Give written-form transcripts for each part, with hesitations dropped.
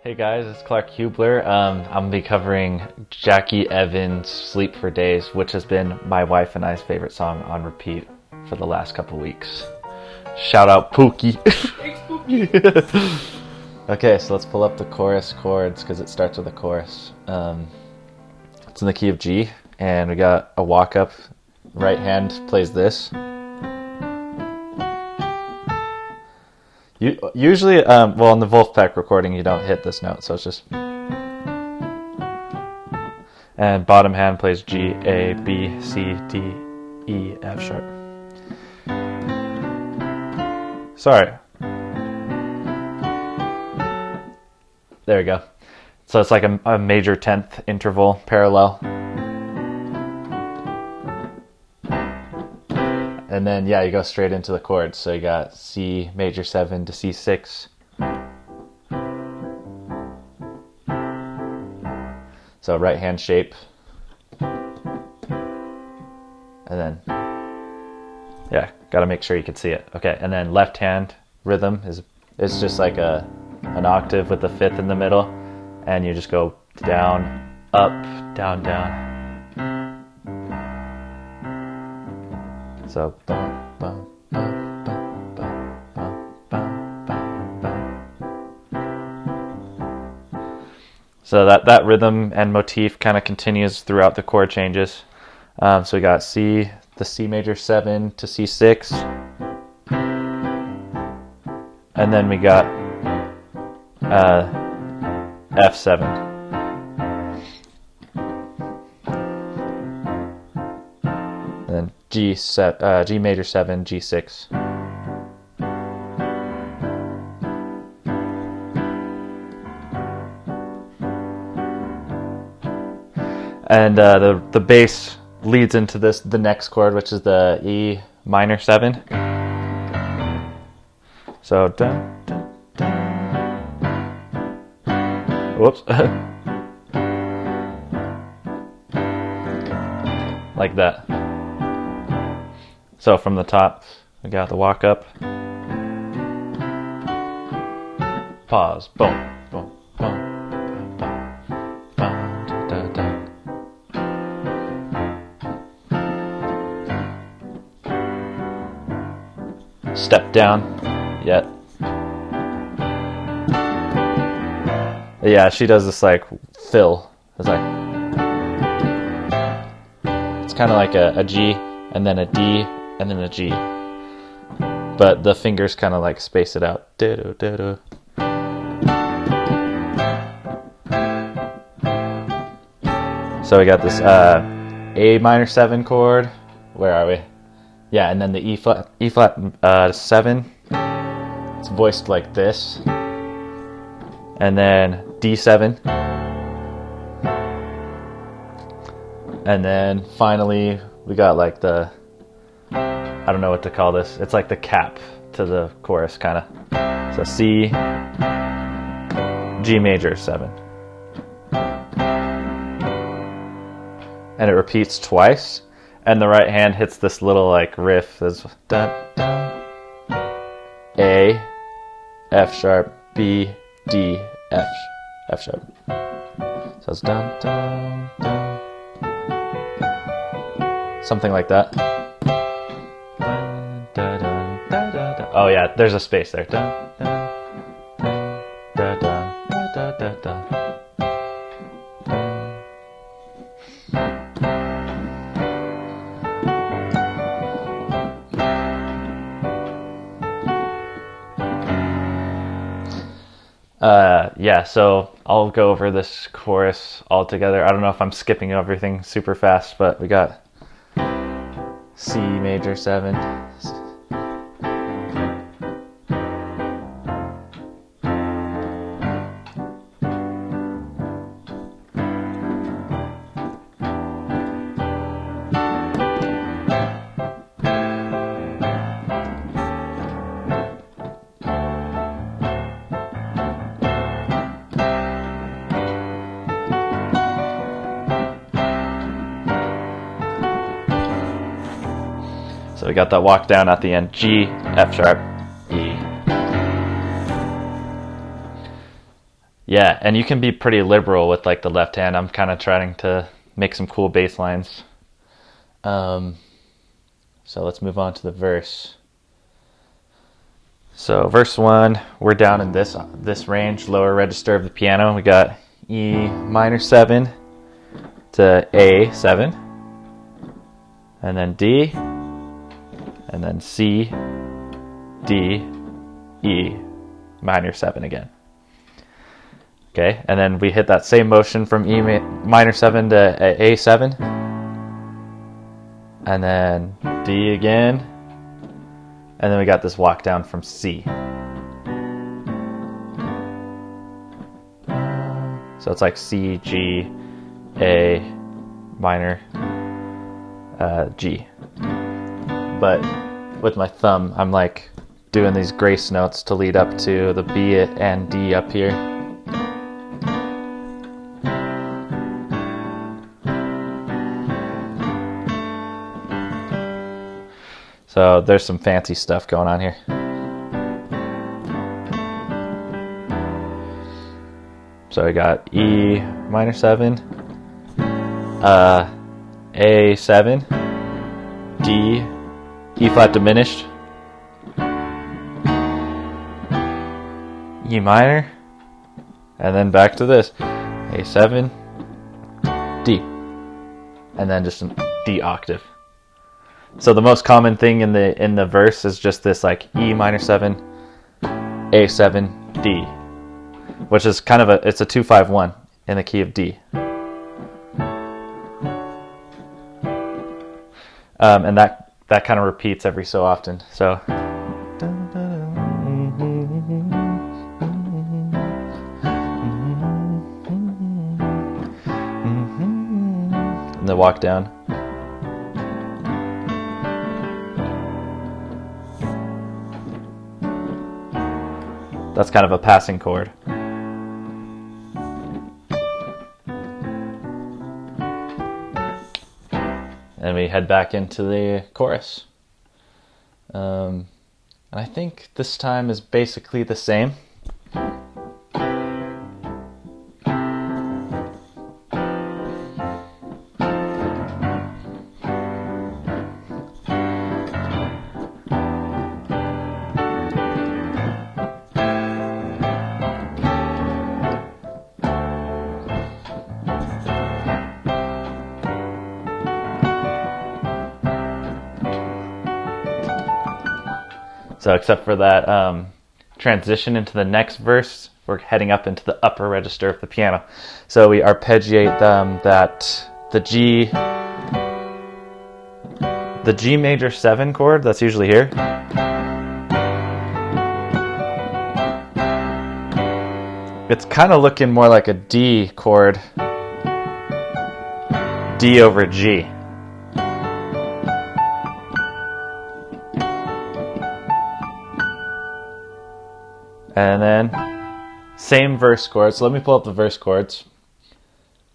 Hey guys, it's Clark Hubler. I'm gonna be covering Jackie Evans' "Sleep for Days," which has been my wife and I's favorite song on repeat for the last couple weeks. Shout out Pookie. Thanks, Pookie. Okay, so let's pull up the chorus chords because it starts with a chorus. It's in the key of G, and we got a walk up. Right hand plays this. Usually, well, in the Wolfpack recording, you don't hit this note, so it's just. And bottom hand plays G, A, B, C, D, E, F sharp. Sorry. There we go. So it's like a major 10th interval parallel. And then, yeah, you go straight into the chords. So you got C major 7 to C6. So right hand shape. And then, yeah, got to make sure you can see it. Okay, and then left hand rhythm is just like an octave with the fifth in the middle. And you just go down, up, down, down. So bum, bum, bum, bum, bum, bum, bum, bum. So that rhythm and motif kind of continues throughout the chord changes. So we got C, the C major 7 to C6, and then we got F7. And then G major 7, G6. And the bass leads into the next chord, which is the E minor 7. So dun, dun, dun. Whoops. Like that. So from the top, we got the walk up. Pause. Boom. Boom. Boom. Boom. Boom. Da, da. Step down. Yet. Yeah, she does this like fill. It's like it's kind of like a G and then a D and then a G, but the fingers kind of like space it out. Ditto, ditto. So we got this A minor 7 chord. Where are we? Yeah, and then the E flat 7. It's voiced like this, and then D7, and then finally we got like the, I don't know what to call this. It's like the cap to the chorus, kind of. So C, G major 7. And it repeats twice. And the right hand hits this little like riff. That's dun, dun, A, F sharp, B, D, F sharp. So it's dun, dun, dun. Something like that. Oh yeah, there's a space there. Dun, dun, dun, dun, dun, dun, dun, dun. Yeah, so I'll go over this chorus all together. I don't know if I'm skipping everything super fast, but we got C major 7. So we got that walk down at the end. G, F sharp, E. Yeah, and you can be pretty liberal with like the left hand. I'm kind of trying to make some cool bass lines. So let's move on to the verse. So verse 1, we're down in this range, lower register of the piano. We got E minor 7 to A7, and then D, and then C, D, E minor 7 again. Okay, and then we hit that same motion from E minor 7 to A7, and then D again, and then we got this walk down from C. So it's like C, G, A, minor, G. But with my thumb, I'm like doing these grace notes to lead up to the B and D up here. So there's some fancy stuff going on here. So we got E minor 7, A7, D, E flat diminished, E minor, and then back to this, A7, D, and then just an D octave. So the most common thing in the verse is just this like E minor 7, A7, D, which is kind of it's a 2-5-1 in the key of D. And that kind of repeats every so often. So and the walk down. That's kind of a passing chord. And we head back into the chorus. And I think this time is basically the same. So except for that transition into the next verse, we're heading up into the upper register of the piano. So we arpeggiate the G major 7 chord that's usually here. It's kind of looking more like a D chord, D over G. And then same verse chords. So let me pull up the verse chords,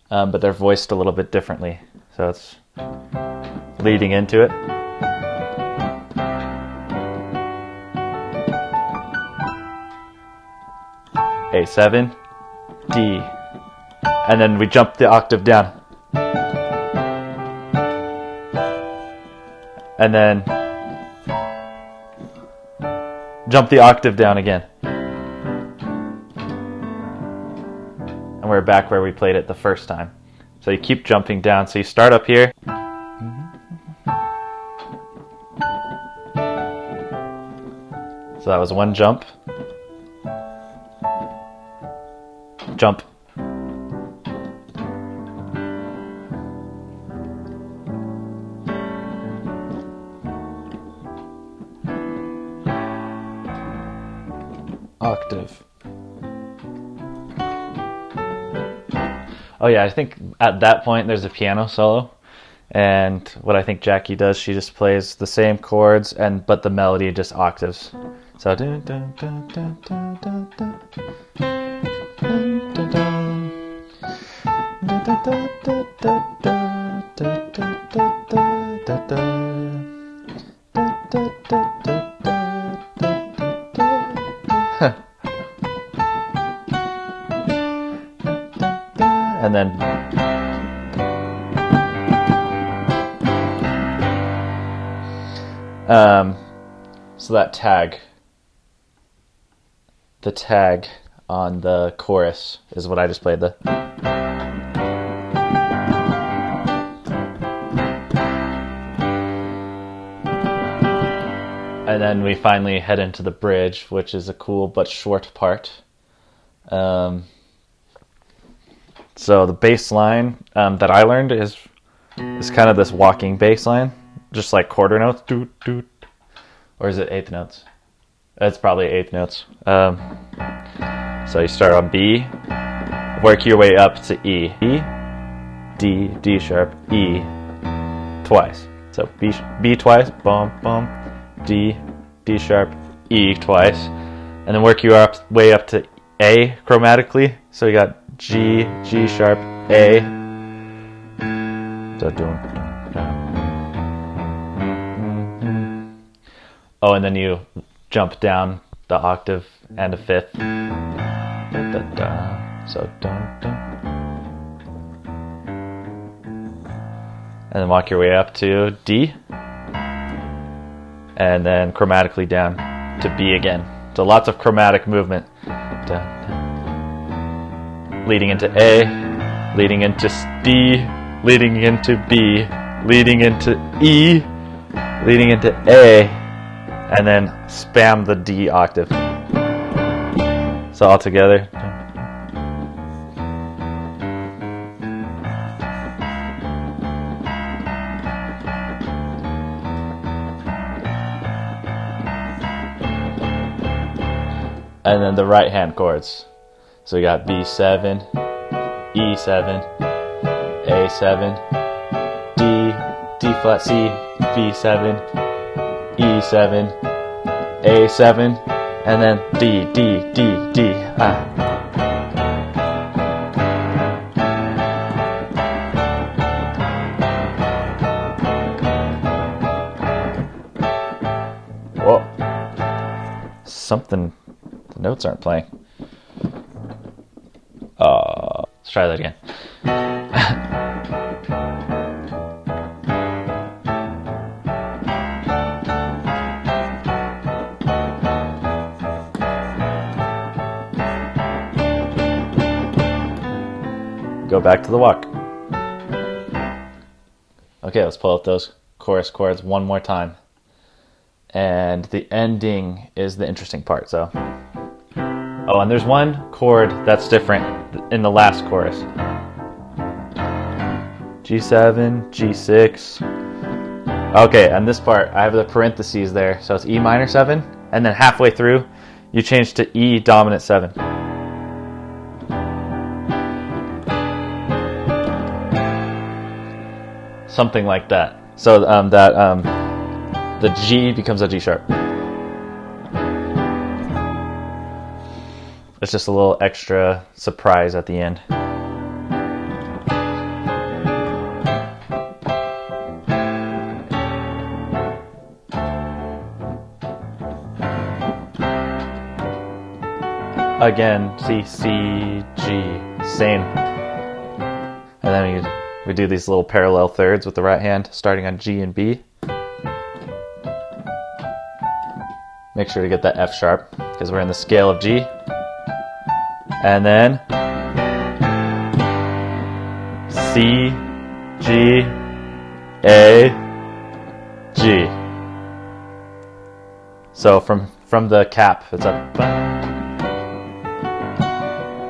but they're voiced a little bit differently. So it's leading into it. A7, D, and then we jump the octave down. And then jump the octave down again. And we're back where we played it the first time. So you keep jumping down. So you start up here. So that was one jump. Jump. Octave. Oh yeah, I think at that point there's a piano solo, and what I think Jackie does, she just plays the same chords but the melody just octaves. So dun, dun, dun, dun, dun, dun, dun, dun, dun, dun. Dun, dun, dun, dun, dun, dun, dun, dun, dun, dun, dun, dun. Dun, dun, dun, dun, dun, dun, dun, dun. and then so that tag, the tag on the chorus is what I just played. And then we finally head into the bridge, which is a cool but short part. So the bass line that I learned is kind of this walking bass line, just like quarter notes, doot, doot. Or is it eighth notes? It's probably eighth notes. So you start on B, work your way up to E. E, D, D sharp, E, twice. So B twice, bum, bum, D, D sharp, E twice. And then work your way up to A chromatically. So you got G, G sharp, A. Oh, and then you jump down the octave and a fifth. So and then walk your way up to D, and then chromatically down to B again. So lots of chromatic movement. Leading into A, leading into D, leading into B, leading into E, leading into A, and then spam the D octave. So all together. And then the right hand chords. So we got B7, E7, A7, D, D flat C, B7, E7, A7, and then D, D, D, D. Whoa. Something, the notes aren't playing. Let's try that again. Go back to the walk. Okay, let's pull up those chorus chords one more time. And the ending is the interesting part. So, oh, and there's one chord that's different in the last chorus. G7, G6. Okay, and this part, I have the parentheses there. So it's E minor 7, and then halfway through, you change to E dominant 7. Something like that. So the G becomes a G sharp. It's just a little extra surprise at the end. Again, C, C, G, same. And then we do these little parallel thirds with the right hand, starting on G and B. Make sure to get that F sharp, because we're in the scale of G. And then C, G, A, G. So from the cap, it's up.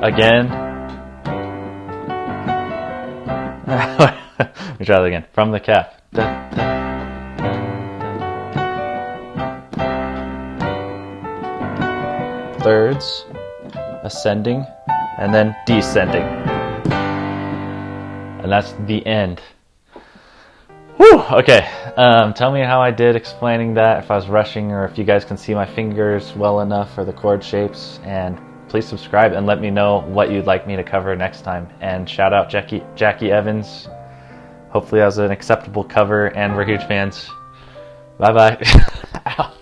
Again. Let me try that again. From the cap. Thirds, ascending, and then descending. And that's the end. Whew, okay. Tell me how I did explaining that, if I was rushing, or if you guys can see my fingers well enough, or the chord shapes, and please subscribe and let me know what you'd like me to cover next time. And shout out Jackie Evans. Hopefully that was an acceptable cover, and we're huge fans. Bye bye. Ow.